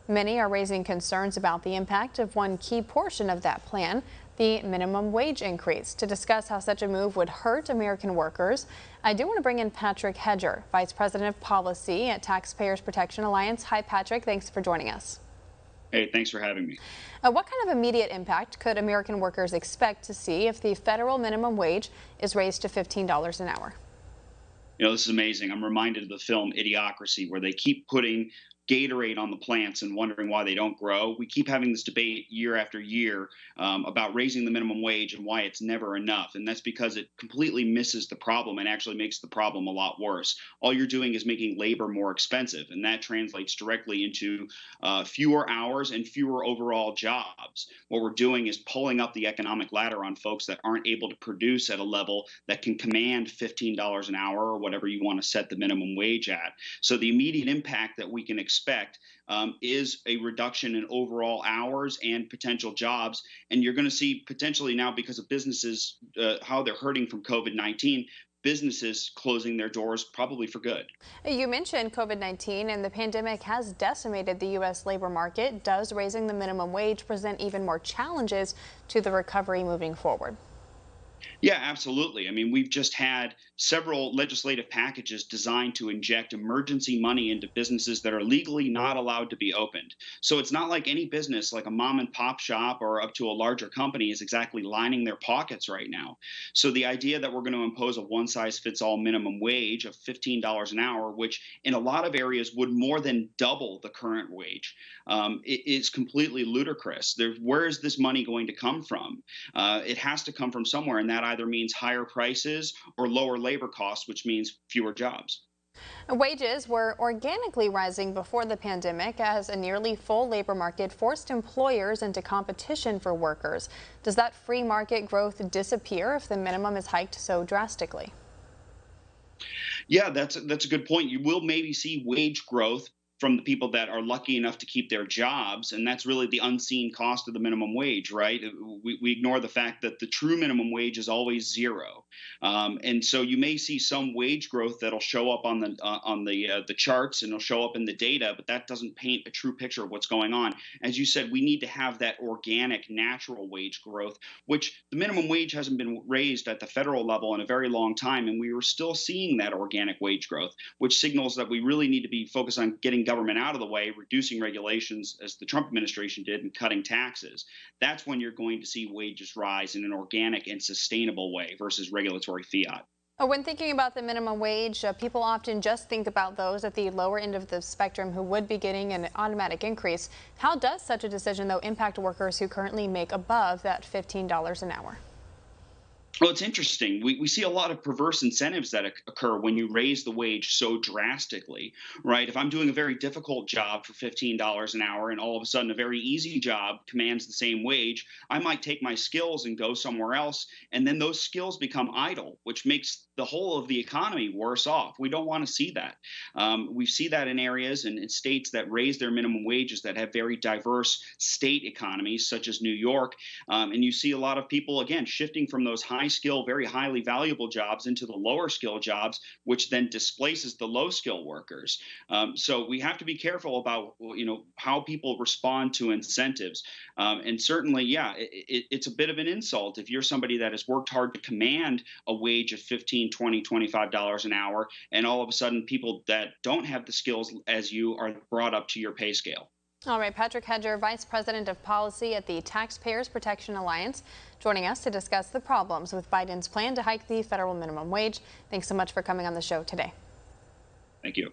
Many are raising concerns about the impact of one key portion of that plan, the minimum wage increase. To discuss how such a move would hurt American workers, I do want to bring in Patrick Hedger, Vice President of Policy at Taxpayers Protection Alliance. Hi, Patrick. Thanks for joining us. Hey, thanks for having me. What kind of immediate impact could American workers expect to see if the federal minimum wage is raised to $15 an hour? You know, this is amazing. I'm reminded of the film Idiocracy, where they keep putting Gatorade on the plants and wondering why they don't grow. We keep having this debate year after year about raising the minimum wage and why it's never enough. And that's because it completely misses the problem and actually makes the problem a lot worse. All you're doing is making labor more expensive, and that translates directly into fewer hours and fewer overall jobs. What we're doing is pulling up the economic ladder on folks that aren't able to produce at a level that can command $15 an hour or whatever you want to set the minimum wage at. So the immediate impact that we can expect is a reduction in overall hours and potential jobs. And you're going to see potentially now, because of businesses, how they're hurting from COVID-19, businesses closing their doors probably for good. You mentioned COVID-19, and the pandemic has decimated the U.S. labor market. Does raising the minimum wage present even more challenges to the recovery moving forward? Yeah, absolutely. I mean, we've just had several legislative packages designed to inject emergency money into businesses that are legally not allowed to be opened. So it's not like any business, like a mom and pop shop or up to a larger company, is exactly lining their pockets right now. So the idea that we're going to impose a one-size-fits-all minimum wage of $15 an hour, which in a lot of areas would more than double the current wage, it is completely ludicrous. Where is this money going to come from? It has to come from somewhere, and that either means higher prices or lower labor costs, which means fewer jobs. Wages were organically rising before the pandemic as a nearly full labor market forced employers into competition for workers. Does that free market growth disappear if the minimum is hiked so drastically? Yeah, that's a good point. You will maybe see wage growth from the people that are lucky enough to keep their jobs. And that's really the unseen cost of the minimum wage, right? We ignore the fact that the true minimum wage is always zero. And so you may see some wage growth that'll show up on the charts, and it'll show up in the data, but that doesn't paint a true picture of what's going on. As you said, we need to have that organic, natural wage growth, which the minimum wage hasn't been raised at the federal level in a very long time. And we were still seeing that organic wage growth, which signals that we really need to be focused on getting government out of the way, reducing regulations as the Trump administration did, and cutting taxes. That's when you're going to see wages rise in an organic and sustainable way versus regulatory fiat. When thinking about the minimum wage, people often just think about those at the lower end of the spectrum who would be getting an automatic increase. How does such a decision, though, impact workers who currently make above that $15 an hour? Well, it's interesting. We see a lot of perverse incentives that occur when you raise the wage so drastically, right? If I'm doing a very difficult job for $15 an hour and all of a sudden a very easy job commands the same wage, I might take my skills and go somewhere else. And then those skills become idle, which makes the whole of the economy worse off. We don't want to see that. We see that in areas and in states that raise their minimum wages that have very diverse state economies, such as New York. And you see a lot of people, again, shifting from those high skill, very highly valuable jobs into the lower skill jobs, which then displaces the low skill workers. So we have to be careful about, how people respond to incentives. And certainly, yeah, it's a bit of an insult if you're somebody that has worked hard to command a wage of $15, $20, $25 an hour, and all of a sudden people that don't have the skills as you are brought up to your pay scale. All right, Patrick Hedger, Vice President of Policy at the Taxpayers Protection Alliance, joining us to discuss the problems with Biden's plan to hike the federal minimum wage. Thanks so much for coming on the show today. Thank you.